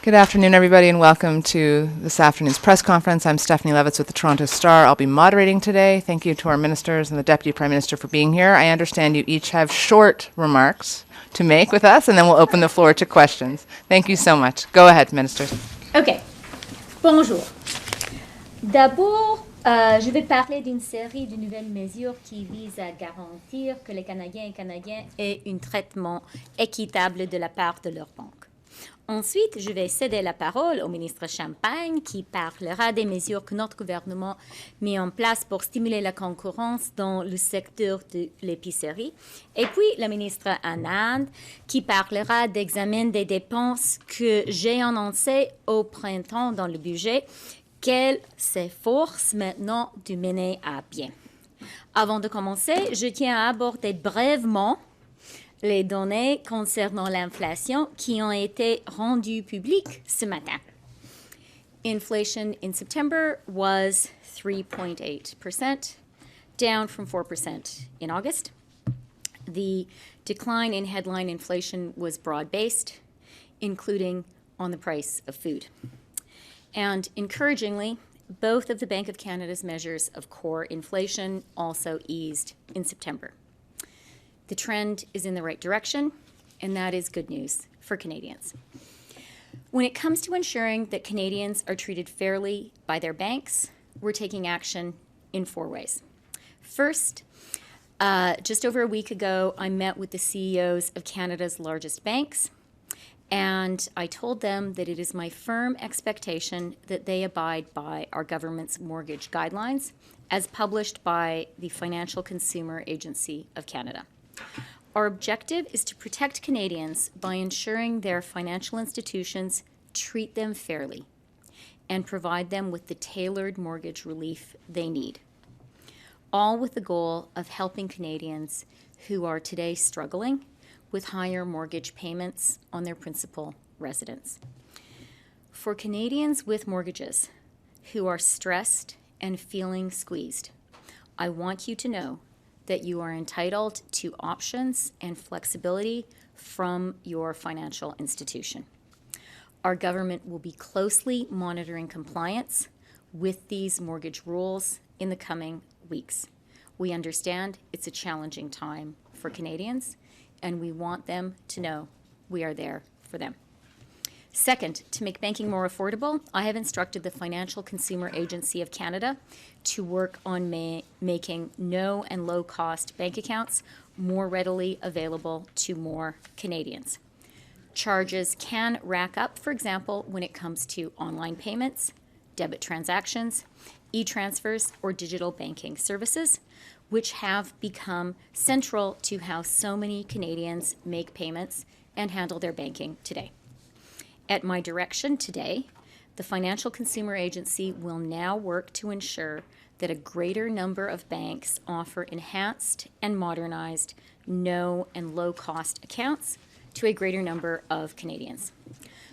Good afternoon, everybody, and welcome to this afternoon's press conference. I'm Stephanie Levitz with the Toronto Star. I'll be moderating today. Thank you to our ministers and the Deputy Prime Minister for being here. I understand you each have short remarks to make with us, and then we'll open the floor to questions. Thank you so much. Go ahead, ministers. OK. Bonjour. D'abord, je vais parler d'une série de nouvelles mesures qui visent à garantir que les Canadiens et Canadiennes aient un traitement équitable de la part de leur banque. Ensuite, je vais céder la parole au ministre Champagne qui parlera des mesures que notre gouvernement met en place pour stimuler la concurrence dans le secteur de l'épicerie. Et puis, le ministre Anand qui parlera d'examen des dépenses que j'ai annoncées au printemps dans le budget, qu'elle s'efforce maintenant de mener à bien. Avant de commencer, je tiens à aborder brièvement les données concernant l'inflation qui ont été rendues publiques ce matin. Inflation in September was 3.8%, down from 4% in August. The decline in headline inflation was broad-based, including on the price of food. And encouragingly, both of the Bank of Canada's measures of core inflation also eased in September. The trend is in the right direction, and that is good news for Canadians. When it comes to ensuring that Canadians are treated fairly by their banks, we're taking action in 4 ways. First, just over a week ago, I met with the CEOs of Canada's largest banks, and I told them that it is my firm expectation that they abide by our government's mortgage guidelines as published by the Financial Consumer Agency of Canada. Our objective is to protect Canadians by ensuring their financial institutions treat them fairly and provide them with the tailored mortgage relief they need, all with the goal of helping Canadians who are today struggling with higher mortgage payments on their principal residence. For Canadians with mortgages who are stressed and feeling squeezed, I want you to know that you are entitled to options and flexibility from your financial institution. Our government will be closely monitoring compliance with these mortgage rules in the coming weeks. We understand it's a challenging time for Canadians, and we want them to know we are there for them. Second, to make banking more affordable, I have instructed the Financial Consumer Agency of Canada to work on making no and low-cost bank accounts more readily available to more Canadians. Charges can rack up, for example, when it comes to online payments, debit transactions, e-transfers, or digital banking services, which have become central to how so many Canadians make payments and handle their banking today. At my direction today, the Financial Consumer Agency will now work to ensure that a greater number of banks offer enhanced and modernized no and low-cost accounts to a greater number of Canadians.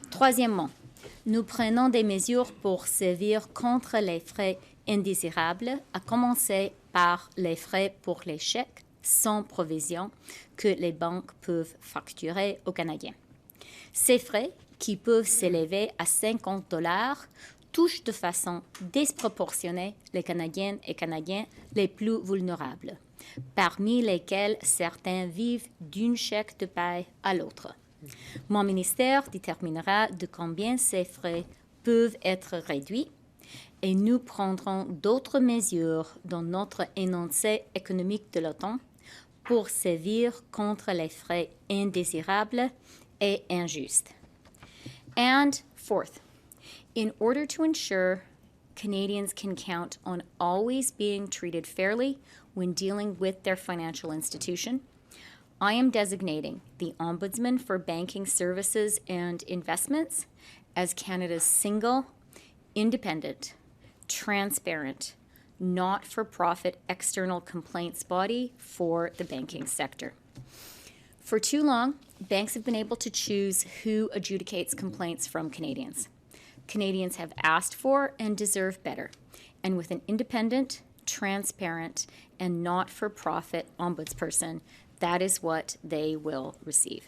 Troisièmement, nous prenons des mesures pour sévir contre les frais indésirables, à commencer par les frais pour les chèques sans provision que les banques peuvent facturer aux Canadiens. Ces frais, qui peuvent s'élever à $50, touchent de façon disproportionnée les Canadiennes et Canadiens les plus vulnérables, parmi lesquels certains vivent d'un chèque de paie à l'autre. Mon ministère déterminera de combien ces frais peuvent être réduits et nous prendrons d'autres mesures dans notre énoncé économique de l'automne pour sévir contre les frais indésirables et injustes. And fourth, in order to ensure Canadians can count on always being treated fairly when dealing with their financial institution, I am designating the Ombudsman for Banking Services and Investments as Canada's single, independent, transparent, not-for-profit external complaints body for the banking sector. For too long, banks have been able to choose who adjudicates complaints from Canadians. Canadians have asked for and deserve better. And with an independent, transparent, and not-for-profit ombudsperson, that is what they will receive.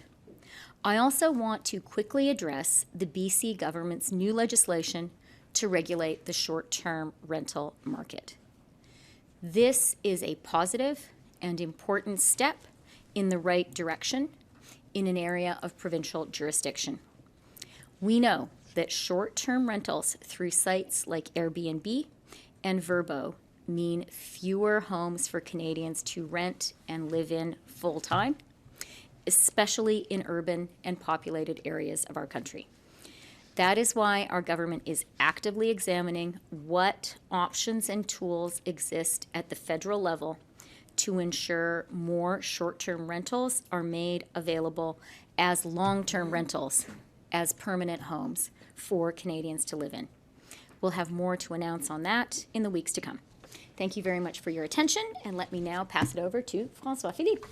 I also want to quickly address the BC government's new legislation to regulate the short-term rental market. This is a positive and important step in the right direction in an area of provincial jurisdiction. We know that short-term rentals through sites like Airbnb and Vrbo mean fewer homes for Canadians to rent and live in full-time, especially in urban and populated areas of our country. That is why our government is actively examining what options and tools exist at the federal level to ensure more short-term rentals are made available as long-term rentals, as permanent homes for Canadians to live in. We'll have more to announce on that in the weeks to come. Thank you very much for your attention, and let me now pass it over to François-Philippe.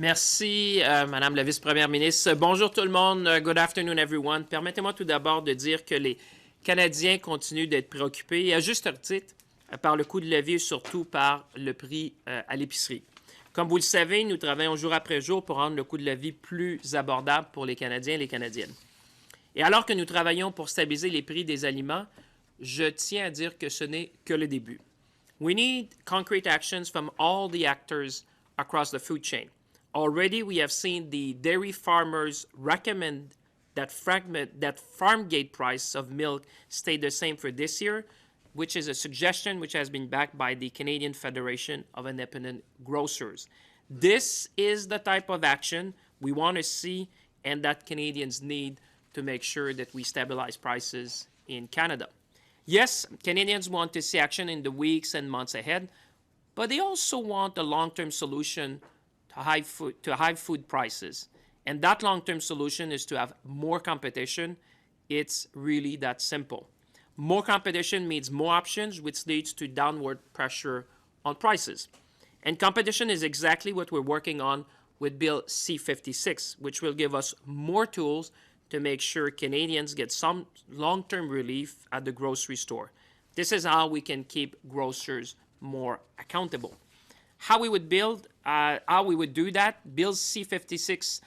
Merci, Madame la Vice-Première ministre. Bonjour tout le monde. Good afternoon, everyone. Permettez-moi tout d'abord de dire que les Canadiens continuent d'être préoccupés, et à juste titre, par le coût de la vie et surtout par le prix à l'épicerie. Comme vous le savez, nous travaillons jour après jour pour rendre le coût de la vie plus abordable pour les Canadiens et les Canadiennes. Et alors que nous travaillons pour stabiliser les prix des aliments, je tiens à dire que ce n'est que le début. We need concrete actions from all the actors across the food chain. Already, we have seen the dairy farmers recommend that farm gate price of milk stay the same for this year, which is a suggestion which has been backed by the Canadian Federation of Independent Grocers. This is the type of action we want to see and that Canadians need to make sure that we stabilize prices in Canada. Yes, Canadians want to see action in the weeks and months ahead, but they also want a long-term solution to high food prices. And that long-term solution is to have more competition. It's really that simple. More competition means more options, which leads to downward pressure on prices. And competition is exactly what we're working on with Bill C-56, which will give us more tools to make sure Canadians get some long-term relief at the grocery store. This is how we can keep grocers more accountable. How we would do that, Bill C-56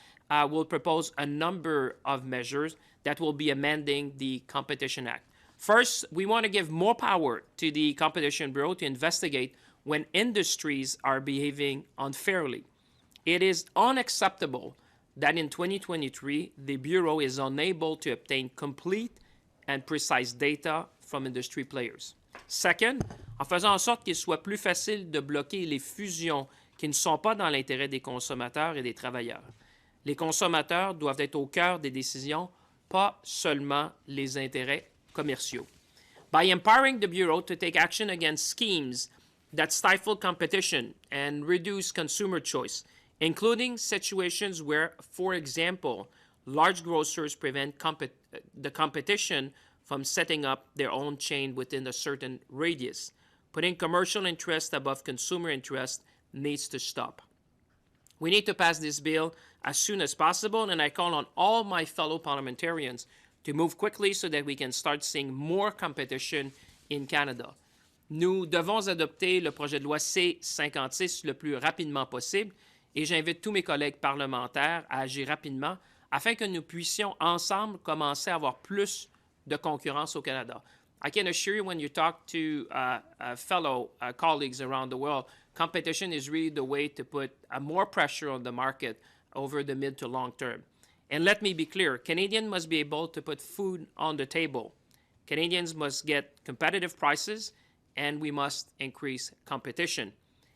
will propose a number of measures that will be amending the Competition Act. First, we want to give more power to the Competition Bureau to investigate when industries are behaving unfairly. It is unacceptable that in 2023, the Bureau is unable to obtain complete and precise data from industry players. Second, en faisant en sorte qu'il soit plus facile de bloquer les fusions qui ne sont pas dans l'intérêt des consommateurs et des travailleurs. Les consommateurs doivent être au cœur des décisions, pas seulement les intérêts commerciaux. By empowering the Bureau to take action against schemes that stifle competition and reduce consumer choice, including situations where, for example, large grocers prevent the competition from setting up their own chain within a certain radius. Putting commercial interest above consumer interest needs to stop. We need to pass this bill as soon as possible, and I call on all my fellow parliamentarians to move quickly so that we can start seeing more competition in Canada. Nous devons adopter le projet de loi C-56 le plus rapidement possible, et j'invite tous mes collègues parlementaires à agir rapidement afin que nous puissions ensemble commencer à avoir plus de concurrence au Canada. I can assure you when you talk to fellow colleagues around the world, competition is really the way to put more pressure on the market over the mid to long term. And let me be clear, Canadians must be able to put food on the table. Canadians must get competitive prices, and we must increase competition.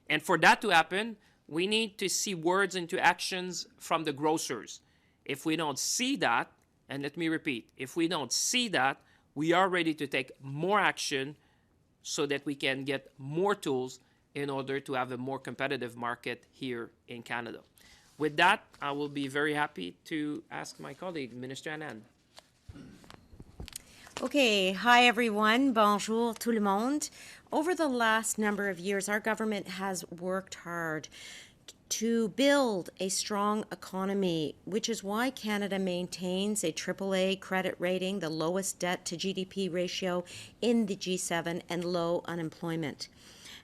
And for that to happen, we need to see words into actions from the grocers. If we don't see that, and let me repeat, if we don't see that, we are ready to take more action so that we can get more tools in order to have a more competitive market here in Canada. With that, I will be very happy to ask my colleague, Minister Anand. Okay, hi everyone. Bonjour tout le monde. Over the last number of years, our government has worked hard to build a strong economy, which is why Canada maintains a AAA credit rating, the lowest debt to GDP ratio in the G7, and low unemployment.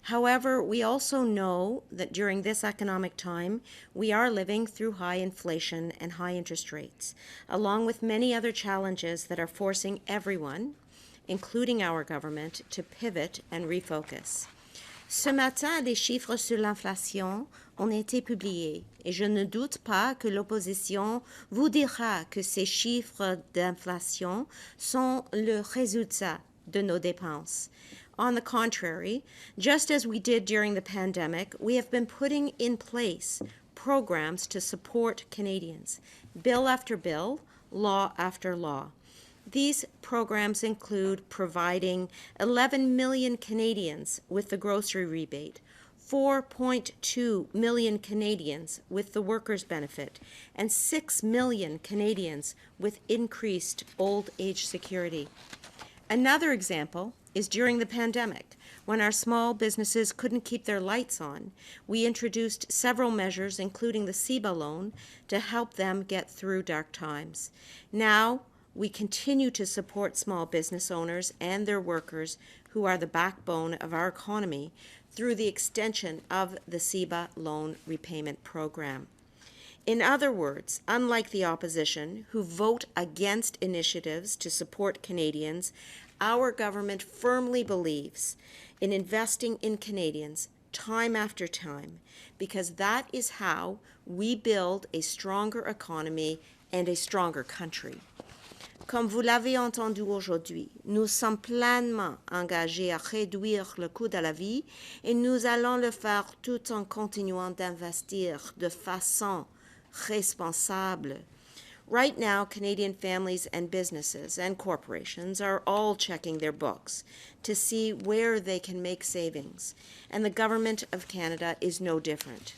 However, we also know that during this economic time, we are living through high inflation and high interest rates, along with many other challenges that are forcing everyone, including our government, to pivot and refocus. Ce matin, des chiffres sur l'inflation ont été publiés et je ne doute pas que l'opposition vous dira que ces chiffres d'inflation sont le résultat de nos dépenses. On the contrary, just as we did during the pandemic, we have been putting in place programs to support Canadians, bill after bill, law after law. These programs include providing 11 million Canadians with the grocery rebate, 4.2 million Canadians with the workers' benefit, and 6 million Canadians with increased old age security. Another example is during the pandemic, when our small businesses couldn't keep their lights on. We introduced several measures, including the CEBA loan, to help them get through dark times. Now, we continue to support small business owners and their workers, who are the backbone of our economy, through the extension of the CEBA loan repayment program. In other words, unlike the opposition, who vote against initiatives to support Canadians, our government firmly believes in investing in Canadians time after time, because that is how we build a stronger economy and a stronger country. Comme vous l'avez entendu aujourd'hui, nous sommes pleinement engagés à réduire le coût de la vie et nous allons le faire tout en continuant d'investir de façon responsable. Right now, Canadian families and businesses and corporations are all checking their books to see where they can make savings, and the Government of Canada is no different.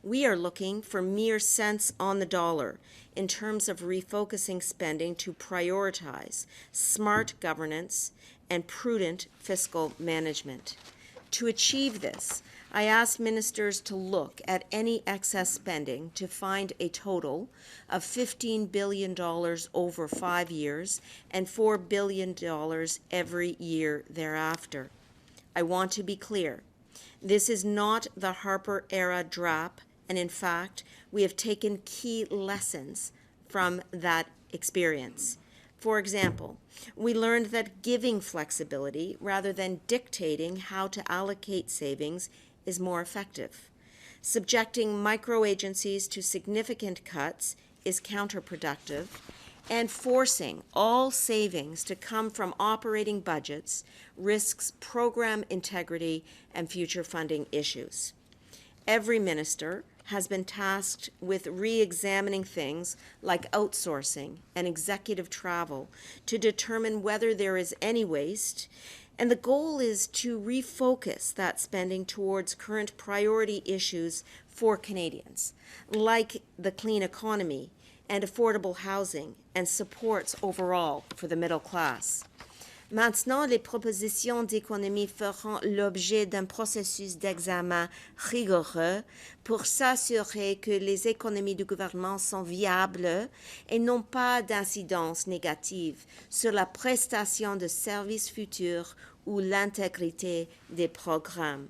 We are looking for mere cents on the dollar in terms of refocusing spending to prioritize smart governance and prudent fiscal management. To achieve this, I asked ministers to look at any excess spending to find a total of $15 billion over 5 years and $4 billion every year thereafter. I want to be clear. This is not the Harper-era DRAP, and in fact, we have taken key lessons from that experience. For example, we learned that giving flexibility rather than dictating how to allocate savings is more effective. Subjecting micro-agencies to significant cuts is counterproductive, and forcing all savings to come from operating budgets risks program integrity and future funding issues. Every minister has been tasked with re-examining things like outsourcing and executive travel to determine whether there is any waste, and the goal is to refocus that spending towards current priority issues for Canadians, like the clean economy and affordable housing and supports overall for the middle class. Maintenant, les propositions d'économie feront l'objet d'un processus d'examen rigoureux pour s'assurer que les économies du gouvernement sont viables et n'ont pas d'incidence négative sur la prestation de services futurs ou l'intégrité des programmes.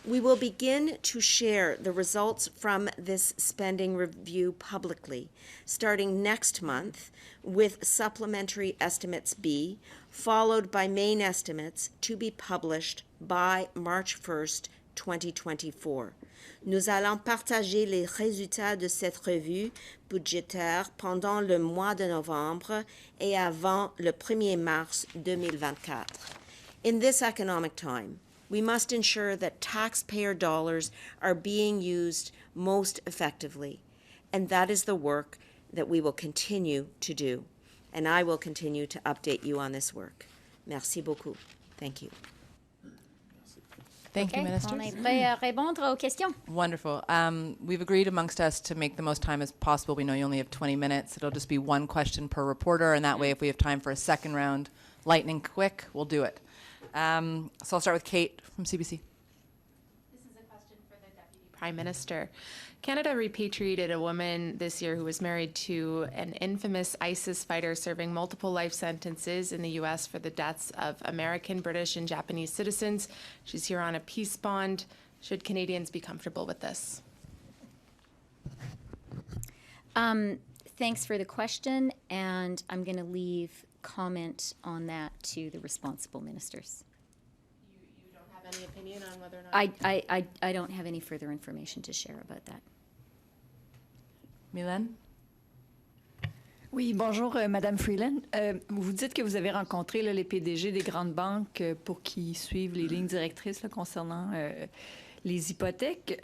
We will begin to share the results from this spending review publicly, starting next month with Supplementary Estimates B, followed by main estimates to be published by March 1st, 2024. Nous allons partager les résultats de cette revue budgétaire pendant le mois de novembre et avant le 1er mars 2024. In this economic time, we must ensure that taxpayer dollars are being used most effectively, and that is the work that we will continue to do. And I will continue to update you on this work. Merci beaucoup. Thank you. Thank you, On ministers. est prêt à répondre aux questions. Wonderful. We've agreed amongst us to make the most time as possible. We know you only have 20 minutes. It'll just be one question per reporter, and that way if we have time for a second round, lightning quick, we'll do it. So I'll start with Kate from CBC. This is a question for the Deputy Prime Minister. Canada repatriated a woman this year who was married to an infamous ISIS fighter serving multiple life sentences in the U.S. for the deaths of American, British, and Japanese citizens. She's here on a peace bond. Should Canadians be comfortable with this? Thanks for the question, and I'm going to leave comment on that to the responsible ministers. You don't have any opinion on whether or not... I don't have any further information to share about that. Mylène? Oui, bonjour, Madame Freeland. Vous dites que vous avez rencontré là, les PDG des grandes banques pour qu'ils suivent les lignes directrices là, concernant les hypothèques.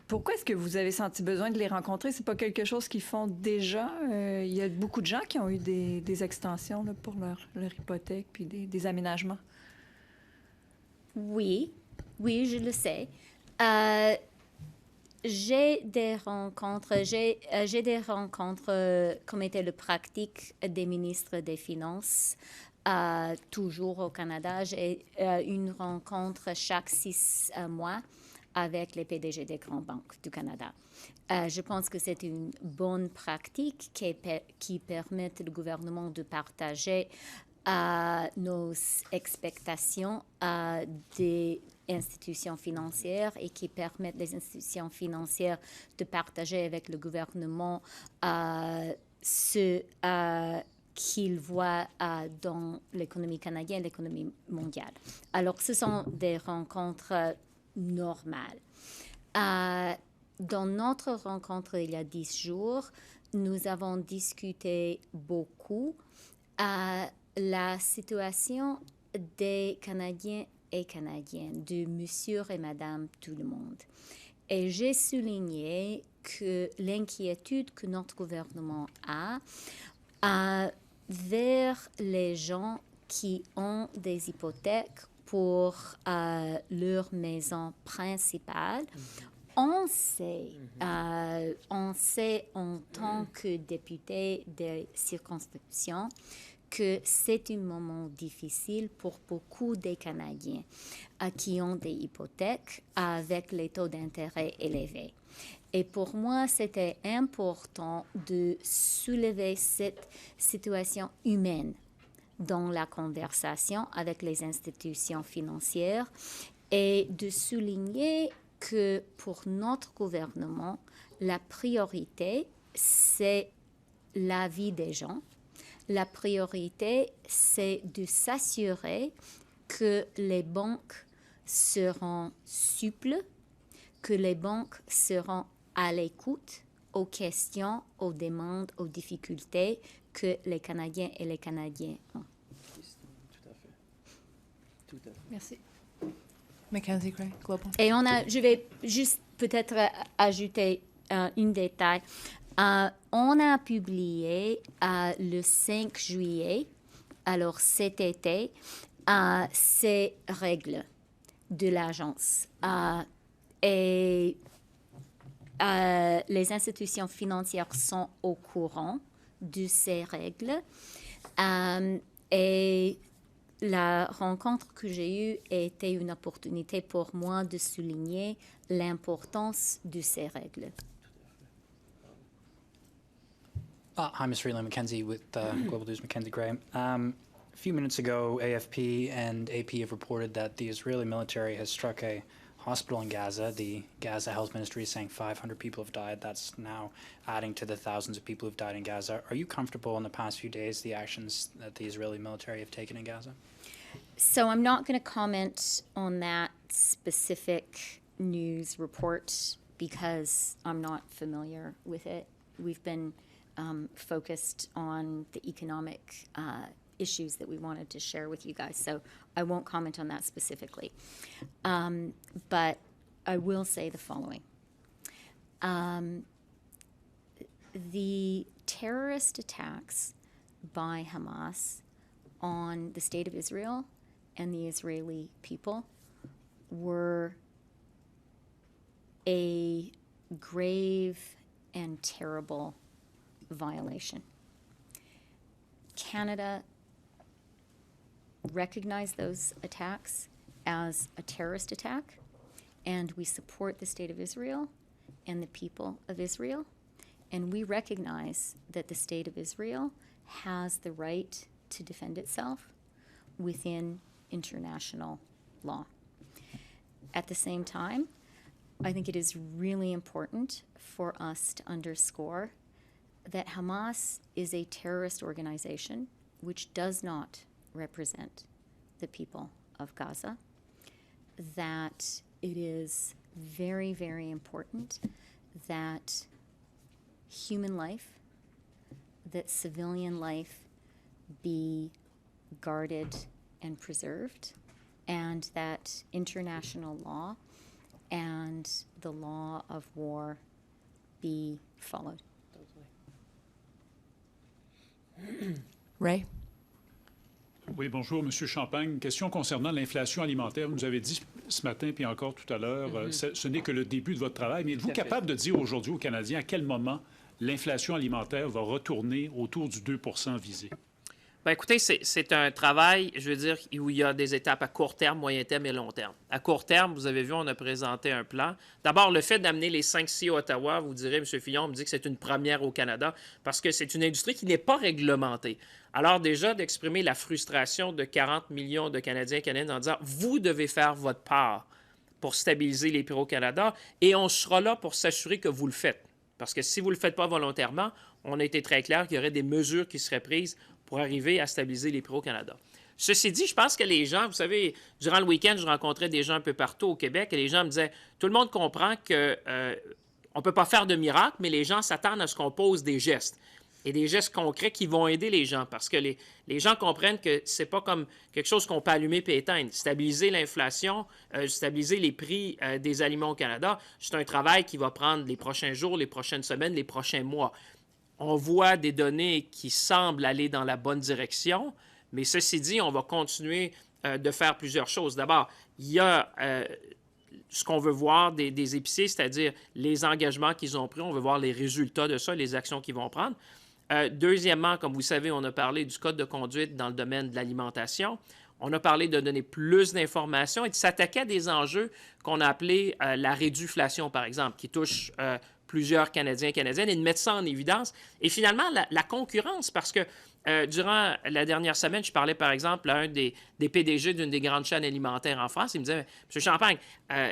Pourquoi est-ce que vous avez senti besoin de les rencontrer? C'est pas quelque chose qu'ils font déjà? Il y a beaucoup de gens qui ont eu des extensions là, pour leur hypothèque puis des aménagements. Oui, je le sais. J'ai des rencontres, comme était le pratique des ministres des Finances, toujours au Canada. J'ai une rencontre chaque 6 mois avec les PDG des grandes banques du Canada. Je pense que c'est une bonne pratique qui permet au gouvernement de partager nos expectations des institutions financières et qui permettent les institutions financières de partager avec le gouvernement ce qu'ils voient dans l'économie canadienne, l'économie mondiale. Alors, ce sont des rencontres normales. Dans notre rencontre il y a 10 jours, nous avons discuté beaucoup la situation des Canadiens et Canadiennes, de monsieur et madame tout le monde. Et j'ai souligné que l'inquiétude que notre gouvernement a vers les gens qui ont des hypothèques pour leur maison principale. On sait en tant que député des circonscriptions que c'est un moment difficile pour beaucoup des Canadiens qui ont des hypothèques avec les taux d'intérêt élevés. Et pour moi, c'était important de soulever cette situation humaine dans la conversation avec les institutions financières et de souligner que pour notre gouvernement, la priorité, c'est la vie des gens. La priorité, c'est de s'assurer que les banques seront souples, que les banques seront à l'écoute aux questions, aux demandes, aux difficultés que les Canadiens et les Canadiens ont. Tout à fait. Merci. Mackenzie Gray, Global. Et je vais juste peut-être ajouter un détail. On a publié le 5 juillet, alors cet été, ces règles de l'agence. Et les institutions financières sont au courant de ces règles. Et la rencontre que j'ai eue était une opportunité pour moi de souligner l'importance de ces règles. Hi, Ms. Freeland, Mackenzie with Global News, Mackenzie Gray. A few minutes ago, AFP and AP have reported that the Israeli military has struck a hospital in Gaza. The Gaza Health Ministry is saying 500 people have died. That's now adding to the thousands of people who've died in Gaza. Are you comfortable in the past few days, the actions that the Israeli military have taken in Gaza? So I'm not going to comment on that specific news report because I'm not familiar with it. We've been focused on the economic issues that we wanted to share with you guys, so I won't comment on that specifically. But I will say the following. The terrorist attacks by Hamas on the state of Israel and the Israeli people were a grave and terrible violation. Canada recognized those attacks as a terrorist attack, and we support the state of Israel and the people of Israel. And we recognize that the state of Israel has the right to defend itself within international law. At the same time, I think it is really important for us to underscore that Hamas is a terrorist organization which does not represent the people of Gaza, that it is very, very important that human life, that civilian life be guarded and preserved, and that international law and the law of war be followed. Ray? Oui, bonjour, M. Champagne. Question concernant l'inflation alimentaire. Vous nous avez dit ce matin, puis encore tout à l'heure, ce n'est que le début de votre travail, mais êtes-vous capable de dire aujourd'hui aux Canadiens à quel moment l'inflation alimentaire va retourner autour du 2 % visé? Bien, écoutez, c'est un travail, je veux dire, où il y a des étapes à court terme, moyen terme et long terme. À court terme, vous avez vu, on a présenté un plan. D'abord, le fait d'amener les 5 CEO à Ottawa, vous direz, M. Fillon me dit que c'est une première au Canada parce que c'est une industrie qui n'est pas réglementée. Alors déjà, d'exprimer la frustration de 40 millions de Canadiens et Canadiennes en disant « Vous devez faire votre part pour stabiliser les prix au Canada et on sera là pour s'assurer que vous le faites. » Parce que si vous ne le faites pas volontairement, on a été très clair qu'il y aurait des mesures qui seraient prises pour arriver à stabiliser les prix au Canada. Ceci dit, je pense que les gens, vous savez, durant le week-end, je rencontrais des gens un peu partout au Québec et les gens me disaient, tout le monde comprend qu'on ne peut pas faire de miracle, mais les gens s'attendent à ce qu'on pose des gestes et des gestes concrets qui vont aider les gens parce que les gens comprennent que c'est pas comme quelque chose qu'on peut allumer et éteindre. Stabiliser l'inflation, stabiliser les prix des aliments au Canada, c'est un travail qui va prendre les prochains jours, les prochaines semaines, les prochains mois. On voit des données qui semblent aller dans la bonne direction, mais ceci dit, on va continuer de faire plusieurs choses. D'abord, il y a ce qu'on veut voir des épiciers, c'est-à-dire les engagements qu'ils ont pris. On veut voir les résultats de ça, les actions qu'ils vont prendre. Deuxièmement, comme vous savez, on a parlé du code de conduite dans le domaine de l'alimentation. On a parlé de donner plus d'informations et de s'attaquer à des enjeux qu'on a appelés la réduflation, par exemple, qui touche plusieurs Canadiens et Canadiennes, et de mettre ça en évidence. Et finalement, la concurrence, parce que durant la dernière semaine, je parlais par exemple à un des PDG d'une des grandes chaînes alimentaires en France. Il me disait, M. Champagne,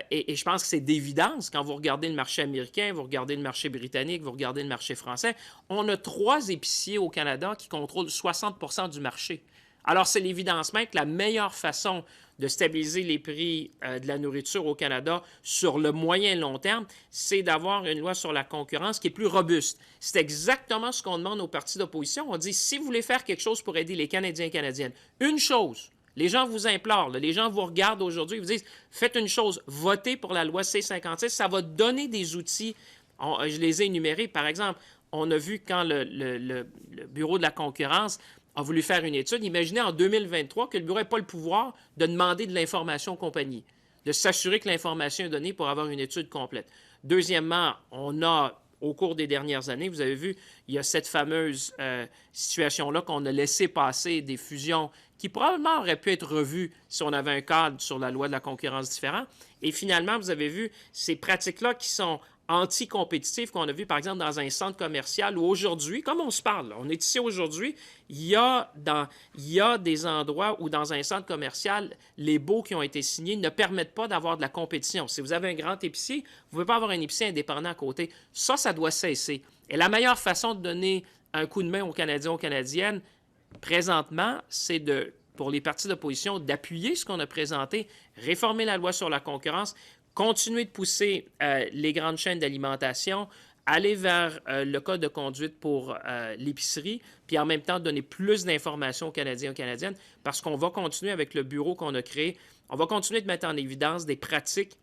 et je pense que c'est d'évidence, quand vous regardez le marché américain, vous regardez le marché britannique, vous regardez le marché français, on a 3 épiciers au Canada qui contrôlent 60 % du marché. Alors, c'est l'évidencement que la meilleure façon de stabiliser les prix de la nourriture au Canada sur le moyen et long terme, c'est d'avoir une loi sur la concurrence qui est plus robuste. C'est exactement ce qu'on demande aux partis d'opposition. On dit, si vous voulez faire quelque chose pour aider les Canadiens et Canadiennes, une chose, les gens vous implorent, là, les gens vous regardent aujourd'hui, ils vous disent, faites une chose, votez pour la loi C-56, ça va donner des outils. Je les ai énumérés, par exemple, on a vu quand le Bureau de la concurrence a voulu faire une étude. Imaginez en 2023 que le bureau n'ait pas le pouvoir de demander de l'information aux compagnies, de s'assurer que l'information est donnée pour avoir une étude complète. Deuxièmement, on a, au cours des dernières années, vous avez vu, il y a cette fameuse situation-là qu'on a laissé passer des fusions qui probablement auraient pu être revues si on avait un cadre sur la loi de la concurrence différent. Et finalement, vous avez vu ces pratiques-là qui sont anti-compétitifs qu'on a vu, par exemple, dans un centre commercial où aujourd'hui, comme on se parle, là, on est ici aujourd'hui, il y a des endroits où, dans un centre commercial, les baux qui ont été signés ne permettent pas d'avoir de la compétition. Si vous avez un grand épicier, vous ne pouvez pas avoir un épicier indépendant à côté. Ça doit cesser. Et la meilleure façon de donner un coup de main aux Canadiens, aux Canadiennes, présentement, c'est pour les partis d'opposition, d'appuyer ce qu'on a présenté, réformer la loi sur la concurrence, continuer de pousser les grandes chaînes d'alimentation, aller vers le code de conduite pour l'épicerie, puis en même temps donner plus d'informations aux Canadiens et aux Canadiennes, parce qu'on va continuer avec le bureau qu'on a créé, on va continuer de mettre en évidence des pratiques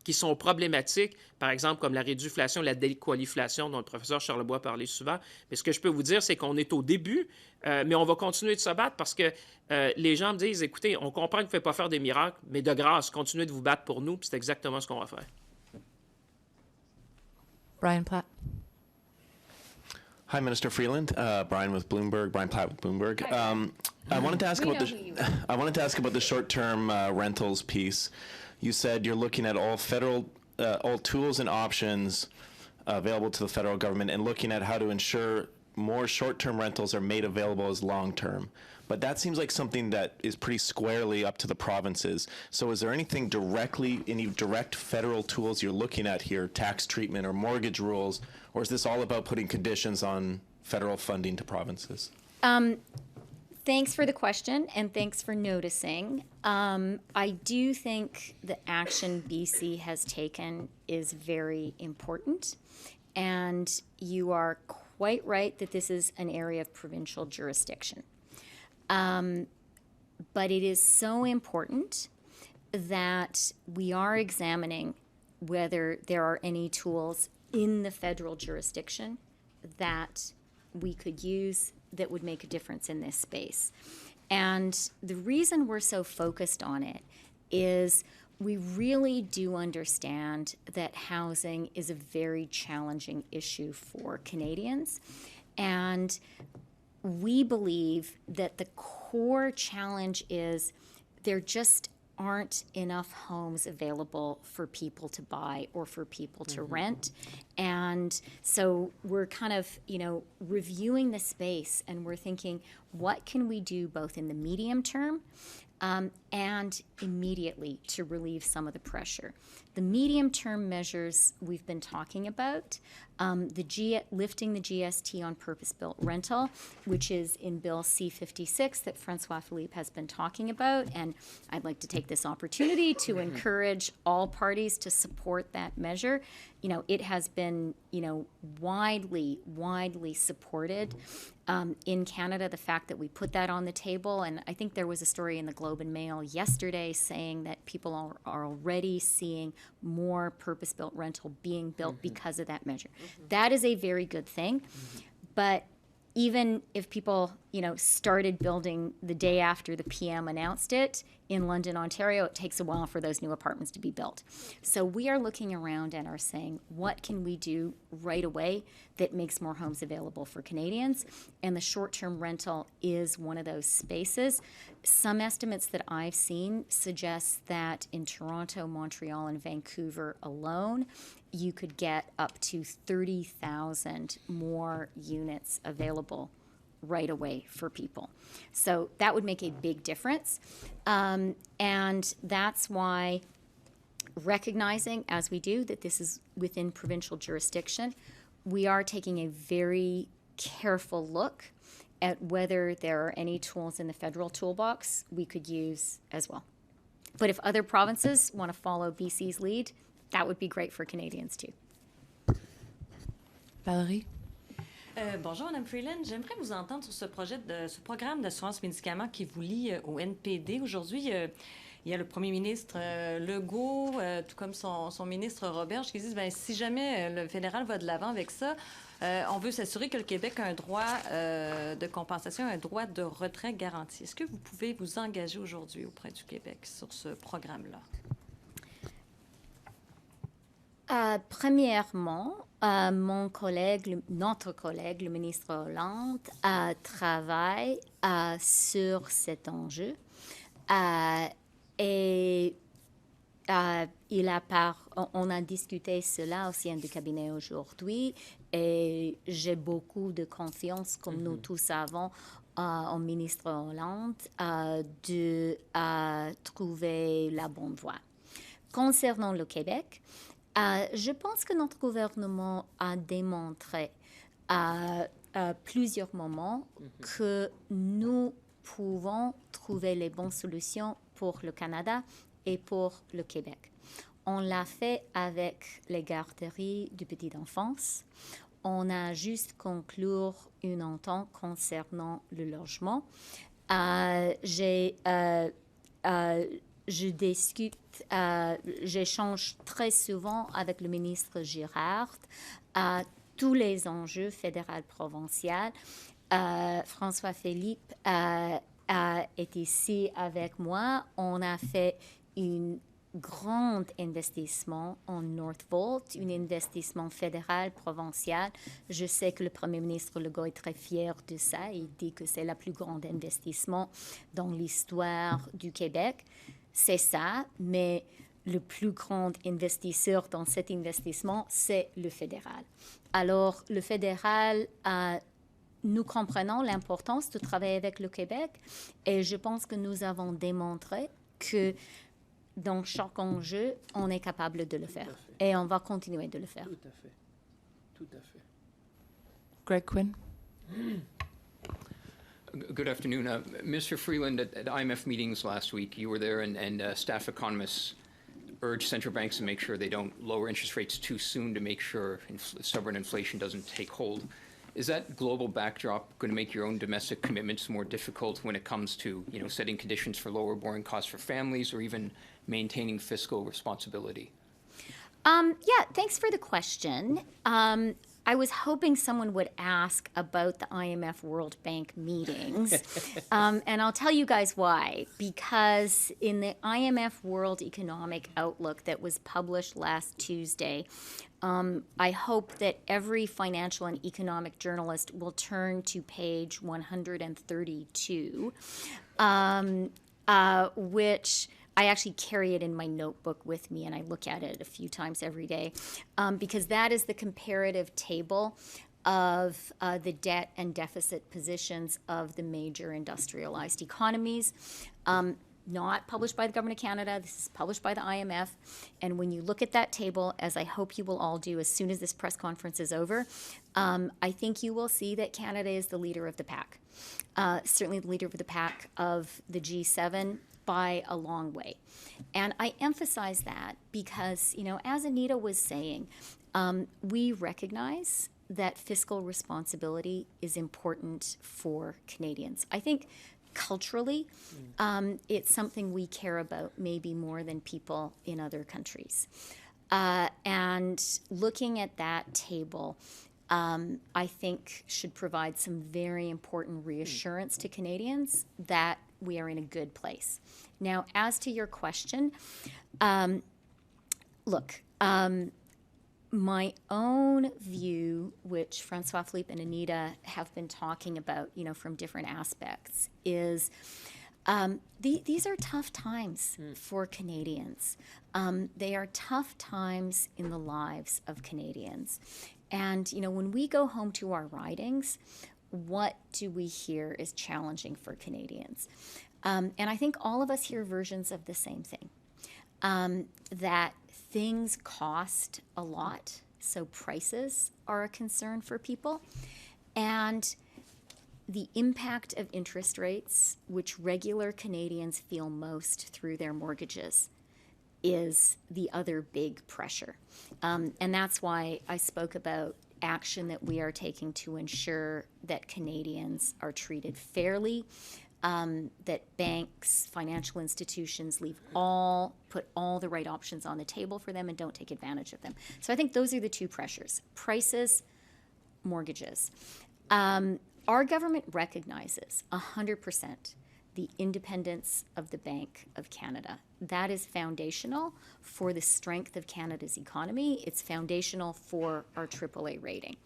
qui sont problématiques, par exemple comme la réduflation, la déqualiflation dont le professeur Charlebois parlait souvent. Mais ce que je peux vous dire, c'est qu'on est au début, mais on va continuer de se battre parce que les gens me disent, écoutez, on comprend que vous ne pouvez pas faire des miracles, mais de grâce, continuez de vous battre pour nous, puis c'est exactement ce qu'on va faire. Brian Platt. Hi, Minister Freeland. Brian Platt with Bloomberg. I wanted to ask about the short-term rentals piece. you said you're looking at all all tools and options available to the federal government and looking at how to ensure more short-term rentals are made available as long-term. But that seems like something that is pretty squarely up to the provinces. So is there anything any direct federal tools you're looking at here, tax treatment or mortgage rules, or is this all about putting conditions on federal funding to provinces? Thanks for the question, and thanks for noticing. I do think the action BC has taken is very important, and you are quite right that this is an area of provincial jurisdiction. But it is so important that we are examining whether there are any tools in the federal jurisdiction that we could use that would make a difference in this space. And the reason we're so focused on it is we really do understand that housing is a very challenging issue for Canadians. And we believe that the core challenge is there just aren't enough homes available for people to buy or for people to rent. And so we're kind of, reviewing the space, and we're thinking, what can we do both in the medium term and immediately to relieve some of the pressure? The medium-term measures we've been talking about, lifting the GST on purpose-built rental, which is in Bill C-56 that François-Philippe has been talking about, and I'd like to take this opportunity to encourage all parties to support that measure. It has been, widely supported in Canada, the fact that we put that on the table. And I think there was a story in the Globe and Mail yesterday saying that people are already seeing more purpose-built rental being built because of that measure. That is a very good thing. But even if people, started building the day after the PM announced it in London, Ontario, it takes a while for those new apartments to be built. So we are looking around and are saying, what can we do right away that makes more homes available for Canadians? And the short-term rental is one of those spaces. Some estimates that I've seen suggest that in Toronto, Montreal, and Vancouver alone, you could get up to 30,000 more units available right away for people. So that would make a big difference. And that's why, recognizing, as we do, that this is within provincial jurisdiction, we are taking a very careful look at whether there are any tools in the federal toolbox we could use as well. But if other provinces want to follow BC's lead, that would be great for Canadians too. Valérie? Bonjour, Mme Freeland. J'aimerais vous entendre sur ce programme d'assurance médicaments qui vous lie au NPD. Aujourd'hui, il y a le premier ministre Legault, tout comme son ministre Roberge, qui disent si jamais le fédéral va de l'avant avec ça, on veut s'assurer que le Québec a un droit de compensation, un droit de retrait garanti. Est-ce que vous pouvez vous engager aujourd'hui auprès du Québec sur ce programme-là? Premièrement, notre collègue, le ministre Hollande, travaille sur cet enjeu et on a discuté cela au sein du cabinet aujourd'hui et j'ai beaucoup de confiance, comme nous tous savons, au ministre Hollande de trouver la bonne voie. Concernant le Québec, je pense que notre gouvernement a démontré à plusieurs moments que nous pouvons trouver les bonnes solutions pour le Canada et pour le Québec. On l'a fait avec les garderies de petite enfance. On a juste conclu une entente concernant le logement. J'échange très souvent avec le ministre Girard tous les enjeux fédéral provincial. François-Philippe est ici avec moi. On a fait un grand investissement en Northvolt, un investissement fédéral provincial. Je sais que le premier ministre Legault est très fier de ça. Il dit que c'est le plus grand investissement dans l'histoire du Québec. C'est ça, mais le plus grand investisseur dans cet investissement, c'est le fédéral. Alors, le fédéral, nous comprenons l'importance de travailler avec le Québec et je pense que nous avons démontré que dans chaque enjeu, on est capable de le faire. Et on va continuer de le faire. Tout à fait. Tout à fait. Greg Quinn. Good afternoon. Mr. Freeland, at IMF meetings last week, you were there, and staff economists urged central banks to make sure they don't lower interest rates too soon to make sure stubborn inflation doesn't take hold. Is that global backdrop going to make your own domestic commitments more difficult when it comes to, setting conditions for lower borrowing costs for families or even maintaining fiscal responsibility? Yeah, thanks for the question. I was hoping someone would ask about the IMF World Bank meetings. And I'll tell you guys why. Because in the IMF World Economic Outlook that was published last Tuesday, I hope that every financial and economic journalist will turn to page 132, which I actually carry it in my notebook with me, and I look at it a few times every day, because that is the comparative table of the debt and deficit positions of the major industrialized economies. Not published by the Government of Canada. This is published by the IMF. And when you look at that table, as I hope you will all do as soon as this press conference is over, I think you will see that Canada is the leader of the pack. Certainly the leader of the pack of the G7 by a long way. And I emphasize that because, as Anita was saying, we recognize that fiscal responsibility is important for Canadians. I think culturally, it's something we care about maybe more than people in other countries. And looking at that table, I think should provide some very important reassurance to Canadians that we are in a good place. Now, as to your question, look, my own view, which François-Philippe and Anita have been talking about, from different aspects, is these are tough times for Canadians. They are tough times in the lives of Canadians. And, when we go home to our ridings, what do we hear is challenging for Canadians? And I think all of us hear versions of the same thing, that things cost a lot, so prices are a concern for people. And the impact of interest rates, which regular Canadians feel most through their mortgages, is the other big pressure. And that's why I spoke about action that we are taking to ensure that Canadians are treated fairly, that banks, financial institutions put all the right options on the table for them and don't take advantage of them. So I think those are the two pressures: prices, mortgages. Our government recognizes 100% the independence of the Bank of Canada. That is foundational for the strength of Canada's economy. It's foundational for our AAA rating.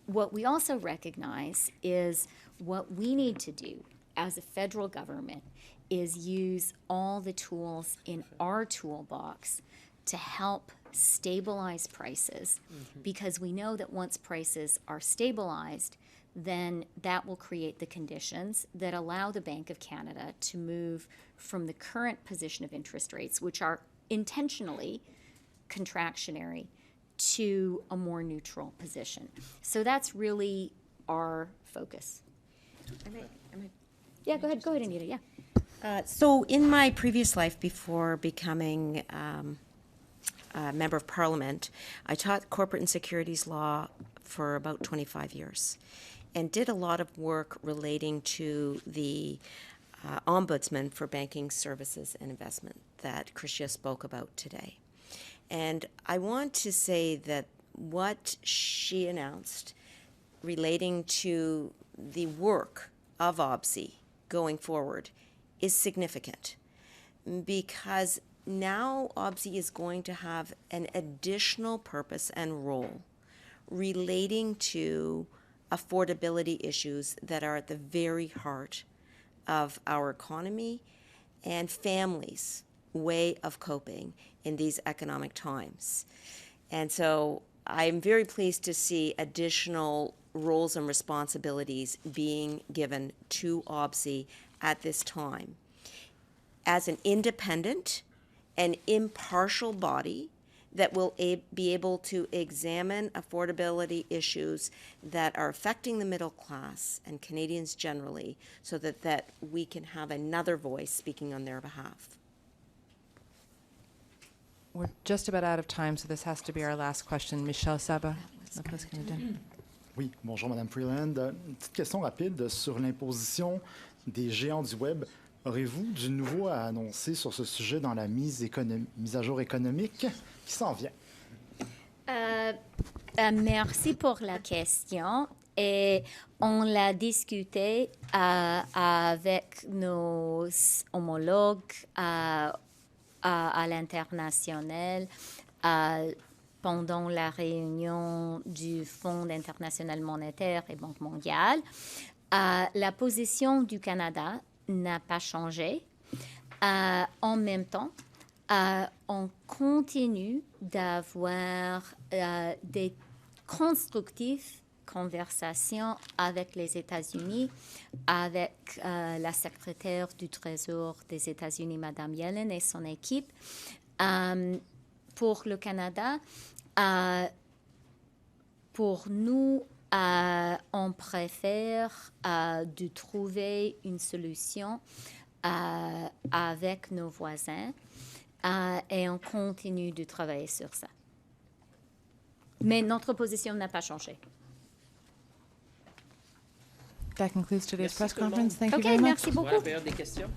What we also recognize is what we need to do as a federal government is use all the tools in our toolbox to help stabilize prices, because we know that once prices are stabilized, then that will create the conditions that allow the Bank of Canada to move from the current position of interest rates, which are intentionally contractionary, to a more neutral position. So that's really our focus. Yeah, go ahead, Anita, yeah. So in my previous life before becoming a member of Parliament, I taught corporate and securities law for about 25 years and did a lot of work relating to the ombudsman for banking services and investment that Chrystia spoke about today. And I want to say that what she announced relating to the work of OBSI going forward is significant, because now OBSI is going to have an additional purpose and role relating to affordability issues that are at the very heart of our economy and families way of coping in these economic times. And so I'm very pleased to see additional roles and responsibilities being given to OBSI at this time. As an independent and impartial body that will be able to examine affordability issues that are affecting the middle class and Canadians generally, so that we can have another voice speaking on their behalf. We're just about out of time, so this has to be our last question. Michel Saba, la presse canadienne. Oui, bonjour Madame Freeland. Une petite question rapide sur l'imposition des géants du web. Aurez-vous du nouveau à annoncer sur ce sujet dans la mise à jour économique qui s'en vient? Merci pour la question. Et on l'a discuté avec nos homologues à l'international pendant la réunion du Fonds international monétaire et Banque mondiale. La position du Canada n'a pas changé. En même temps, on continue d'avoir des constructives conversations avec les États-Unis, avec la secrétaire du Trésor des États-Unis, Mme Yellen, et son équipe. Pour le Canada, pour nous, on préfère de trouver une solution avec nos voisins et on continue de travailler sur ça. Mais notre position n'a pas changé. That concludes today's Merci press tout le monde. conference. Thank you OK, very much. merci On va à beaucoup. la période des questions.